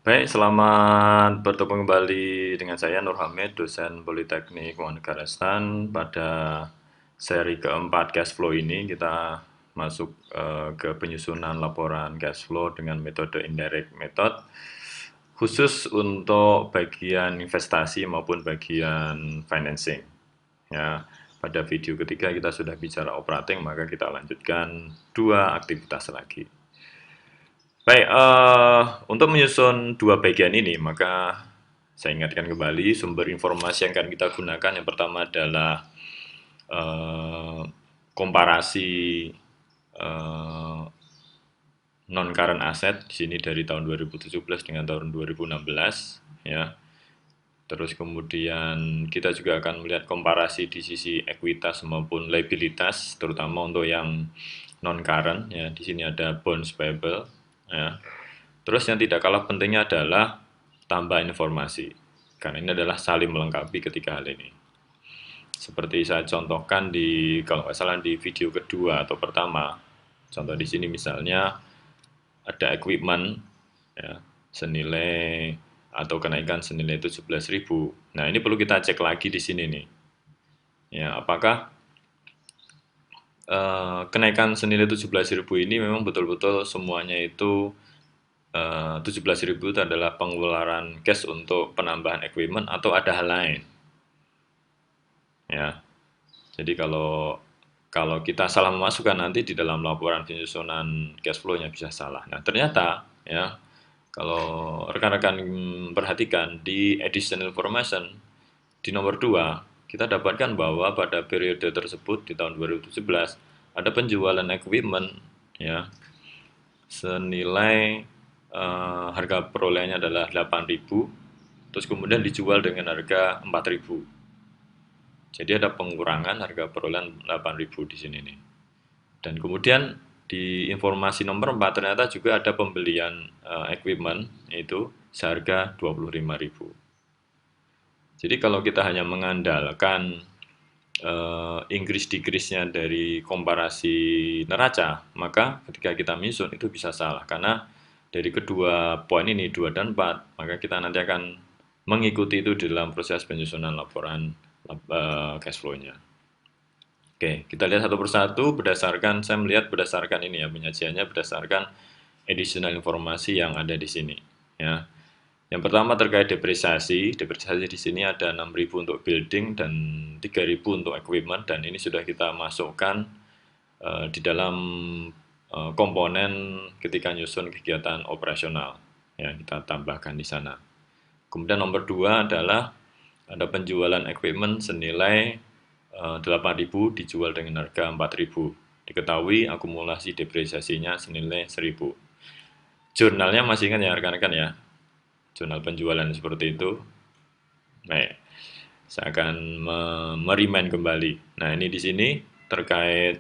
Baik, selamat bertemu kembali dengan saya Nur Hamid, dosen Politeknik Wanagarestan. Pada seri keempat cash flow ini kita masuk ke penyusunan laporan cash flow dengan metode indirect method, khusus untuk bagian investasi maupun bagian financing. Ya, pada video ketiga kita sudah bicara operating, maka kita lanjutkan dua aktivitas lagi. Baik, untuk menyusun dua bagian ini, maka saya ingatkan kembali sumber informasi yang akan kita gunakan. Yang pertama adalah komparasi eh, non current asset di sini dari tahun 2017 dengan tahun 2016, ya. Terus kemudian kita juga akan melihat komparasi di sisi ekuitas maupun liabilitas, terutama untuk yang non current, ya. Di sini ada bonds payable, ya. Terus yang tidak kalah pentingnya adalah tambahan informasi, karena ini adalah saling melengkapi ketika hal ini. Seperti saya contohkan di, kalau nggak salah di video kedua atau pertama, contoh di sini misalnya ada equipment, ya, senilai atau kenaikan senilai 17.000. Nah, ini perlu kita cek lagi di sini nih. Ya, apakah kenaikan senilai 17.000 ini memang betul-betul semuanya itu 17.000 itu adalah pengeluaran cash untuk penambahan equipment atau ada hal lain, ya. Jadi kalau kalau kita salah memasukkan nanti di dalam laporan penyusunan cash flow-nya bisa salah. Nah, ternyata ya, kalau rekan-rekan perhatikan di additional information di nomor 2 kita dapatkan bahwa pada periode tersebut di tahun 2017 ada penjualan equipment, ya, senilai harga perolehannya adalah 8.000, terus kemudian dijual dengan harga 4.000. Jadi ada pengurangan harga perolehan 8.000 di sini nih. Dan kemudian di informasi nomor 4 ternyata juga ada pembelian equipment yaitu seharga 25.000. Jadi kalau kita hanya mengandalkan increase-decrease-nya dari komparasi neraca, maka ketika kita menyusun itu bisa salah. Karena dari kedua poin ini, 2 dan 4, maka kita nanti akan mengikuti itu dalam proses penyusunan laporan cash flow-nya. Oke, kita lihat satu persatu berdasarkan, saya melihat berdasarkan ini ya, penyajiannya berdasarkan additional informasi yang ada di sini. Ya. Yang pertama terkait depresiasi. Depresiasi di sini ada 6.000 untuk building dan 3.000 untuk equipment, dan ini sudah kita masukkan di dalam komponen ketika nyusun kegiatan operasional. Ya, kita tambahkan di sana. Kemudian nomor 2 adalah ada penjualan equipment senilai 8.000 dijual dengan harga 4.000. Diketahui akumulasi depresiasinya senilai 1.000. Jurnalnya masih ingat ya rekan-rekan ya? Jurnal penjualan seperti itu. Baik, saya akan merimain kembali. Nah, ini di sini terkait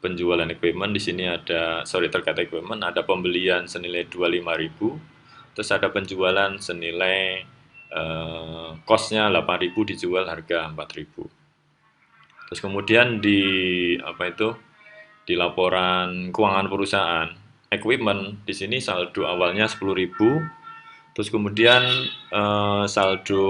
penjualan equipment di sini ada, sorry, terkait equipment ada pembelian senilai 25.000, terus ada penjualan senilai cost-nya 8.000 dijual harga 4.000. Terus kemudian di apa itu, di laporan keuangan perusahaan equipment di sini saldo awalnya 10.000, terus kemudian saldo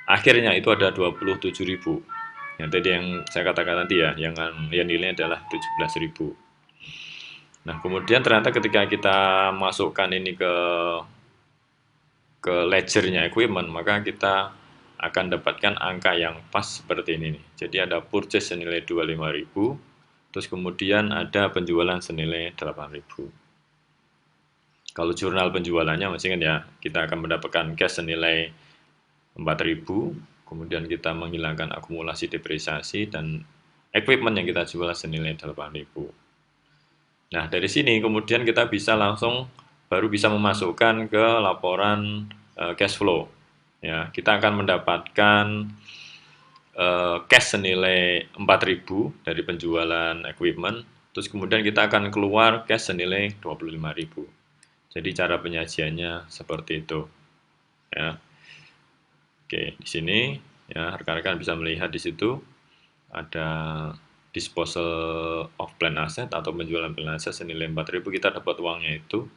akhirnya itu ada 27.000. Yang tadi yang saya katakan tadi ya, yang nilainya adalah 17.000. Nah, kemudian ternyata ketika kita masukkan ini ke ledgernya equipment, maka kita akan dapatkan angka yang pas seperti ini nih. Jadi ada purchase senilai 25.000, terus kemudian ada penjualan senilai 8.000. Kalau jurnal penjualannya masih kan ya, kita akan mendapatkan cash senilai 4.000, kemudian kita menghilangkan akumulasi depresiasi dan equipment yang kita jual senilai 8.000. Nah, dari sini kemudian kita bisa langsung baru bisa memasukkan ke laporan cash flow. Ya, kita akan mendapatkan cash senilai 4.000 dari penjualan equipment, terus kemudian kita akan keluar cash senilai 25.000. Jadi cara penyajiannya seperti itu. Ya. Oke, di sini ya rekan-rekan bisa melihat di situ ada disposal of plan asset atau penjualan plan asset senilai 4.000, kita dapat uangnya itu,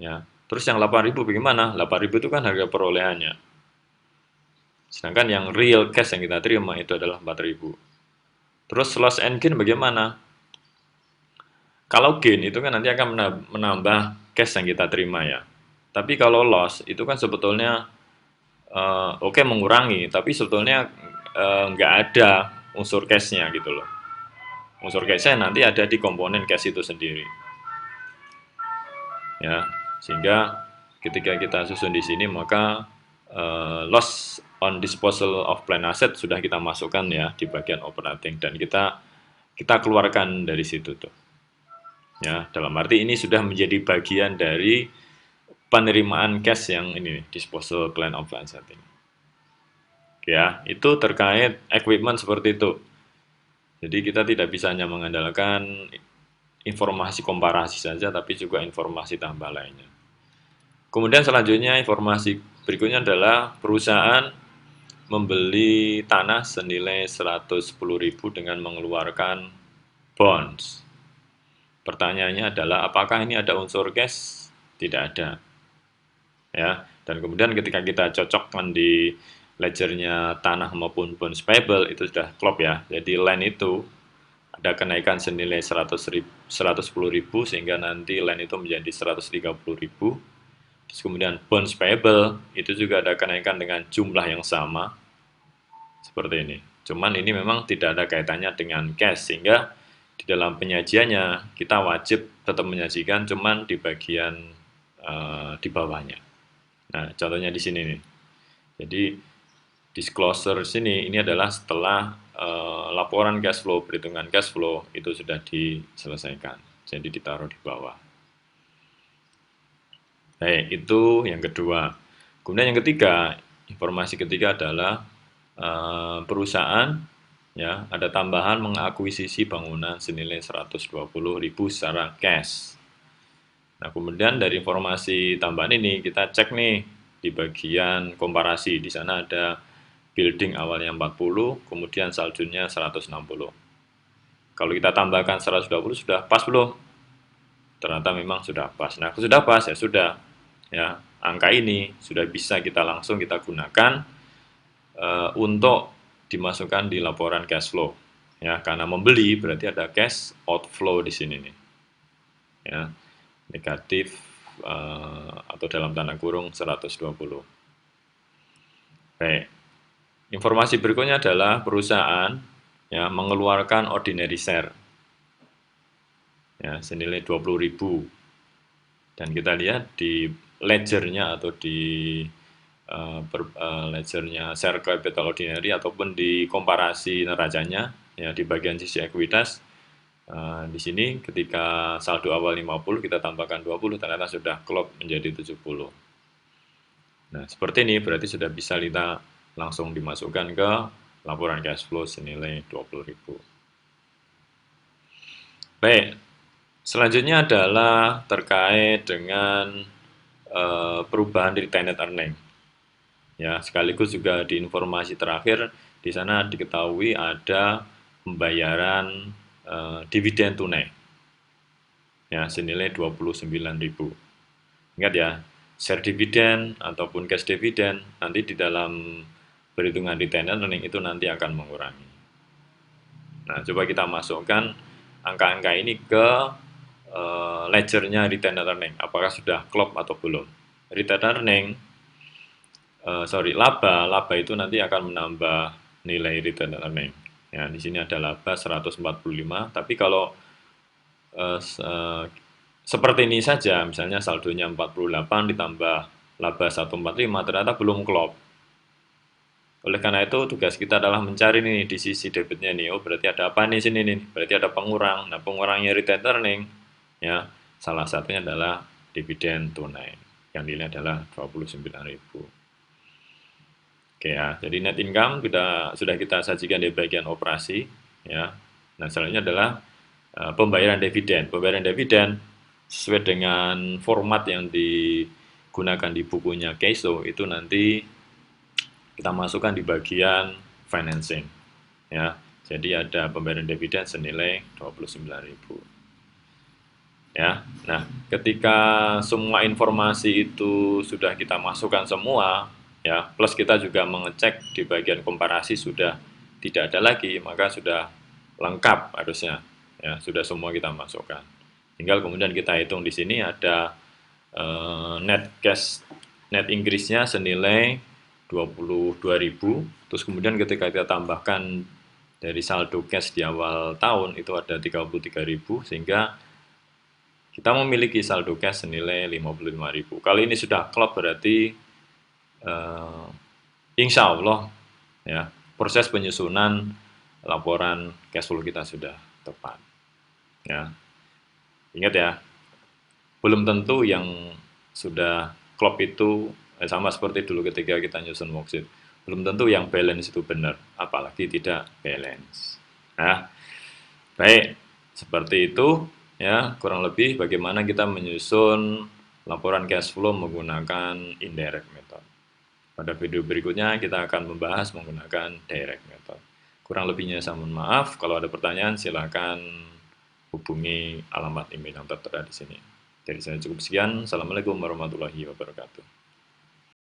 ya. Terus yang 8.000 bagaimana? 8.000 itu kan harga perolehannya. Sedangkan yang real cash yang kita terima itu adalah 4.000. Terus loss and gain bagaimana? Kalau gain itu kan nanti akan menambah cash yang kita terima ya. Tapi kalau loss itu kan sebetulnya oke mengurangi, tapi sebetulnya nggak ada unsur cashnya gitu loh. Unsur cashnya nanti ada di komponen cash itu sendiri. Ya, sehingga ketika kita susun di sini maka loss on disposal of plan asset sudah kita masukkan ya di bagian operating dan kita keluarkan dari situ tuh. Ya, dalam arti ini sudah menjadi bagian dari penerimaan cash yang ini disposal plan of asset ini. Ya, itu terkait equipment seperti itu. Jadi kita tidak bisa hanya mengandalkan informasi komparasi saja, tapi juga informasi tambah lainnya. Kemudian selanjutnya informasi berikutnya adalah perusahaan membeli tanah senilai 110.000 dengan mengeluarkan bonds. Pertanyaannya adalah apakah ini ada unsur cash? Tidak ada. Ya, dan kemudian ketika kita cocokkan di ledgernya tanah maupun bonds payable itu sudah klop ya. Jadi land itu ada kenaikan senilai 110.000 sehingga nanti land itu menjadi 130.000. Terus kemudian bonds payable itu juga ada kenaikan dengan jumlah yang sama seperti ini. Cuman ini memang tidak ada kaitannya dengan cash sehingga di dalam penyajiannya kita wajib tetap menyajikan cuman di bagian di bawahnya. Nah, contohnya di sini nih. Jadi disclosure sini ini adalah setelah laporan cash flow, perhitungan cash flow itu sudah diselesaikan. Jadi ditaruh di bawah. Baik, itu yang kedua. Kemudian yang ketiga, informasi ketiga adalah perusahaan ya ada tambahan mengakuisisi bangunan senilai 120.000 secara cash. Nah, kemudian dari informasi tambahan ini kita cek nih di bagian komparasi. Di sana ada building awalnya 40, kemudian saldonya 160. Kalau kita tambahkan 120 sudah pas belum? Ternyata memang sudah pas. Nah, sudah pas ya sudah. Ya, angka ini sudah bisa kita langsung kita gunakan untuk dimasukkan di laporan cash flow. Ya, karena membeli berarti ada cash outflow di sini nih. Ya, negatif atau dalam tanda kurung 120. Baik. Informasi berikutnya adalah perusahaan ya mengeluarkan ordinary share ya senilai 20.000 dan kita lihat di ledgernya atau di ledgernya share capital ordinary ataupun di komparasi neracanya ya di bagian sisi ekuitas di sini ketika saldo awal 50 kita tambahkan 20 ternyata sudah klop menjadi 70. Nah, seperti ini berarti sudah bisa kita langsung dimasukkan ke laporan cash flow senilai 20.000. Baik, selanjutnya adalah terkait dengan perubahan retained earning. Ya, sekaligus juga di informasi terakhir di sana diketahui ada pembayaran dividen tunai. Ya, senilai 29.000. Ingat ya, share dividen ataupun cash dividen nanti di dalam perhitungan retained earning itu nanti akan mengurangi. Nah, coba kita masukkan angka-angka ini ke ledgernya retained earning. Apakah sudah klop atau belum? Retained earning, laba itu nanti akan menambah nilai retained earning. Ya, di sini ada laba 145, tapi kalau seperti ini saja, misalnya saldonya 48 ditambah laba 145 ternyata belum klop. Oleh karena itu tugas kita adalah mencari nih di sisi debitnya nih, oh berarti ada apa nih sini nih, berarti ada pengurang. Nah pengurangnya retained earning, ya salah satunya adalah dividen tunai, yang nilai adalah 29.000. Oke ya, jadi net income sudah kita sajikan di bagian operasi, ya. Nah selanjutnya adalah pembayaran dividen. Pembayaran dividen sesuai dengan format yang digunakan di bukunya Keiso itu nanti kita masukkan di bagian financing ya. Jadi ada pembayaran dividen senilai 29.000. ya. Nah, ketika semua informasi itu sudah kita masukkan semua, ya, plus kita juga mengecek di bagian komparasi sudah tidak ada lagi, maka sudah lengkap harusnya, ya, sudah semua kita masukkan. Tinggal kemudian kita hitung di sini ada net cash, net increase-nya senilai 22.000, terus kemudian ketika kita tambahkan dari saldo cash di awal tahun itu ada 33.000, sehingga kita memiliki saldo cash senilai 55.000. Kali ini sudah klop, berarti eh, insya Allah, ya, proses penyusunan laporan cash flow kita sudah tepat. Ya, ingat ya, belum tentu yang sudah klop itu sama seperti dulu ketika kita nyusun worksheet. Belum tentu yang balance itu benar, apalagi tidak balance. Nah, baik, seperti itu ya, kurang lebih bagaimana kita menyusun laporan cash flow menggunakan indirect method. Pada video berikutnya kita akan membahas menggunakan direct method. Kurang lebihnya saya mohon maaf. Kalau ada pertanyaan silakan hubungi alamat email yang tertera di sini. Dari saya cukup sekian. Assalamualaikum warahmatullahi wabarakatuh.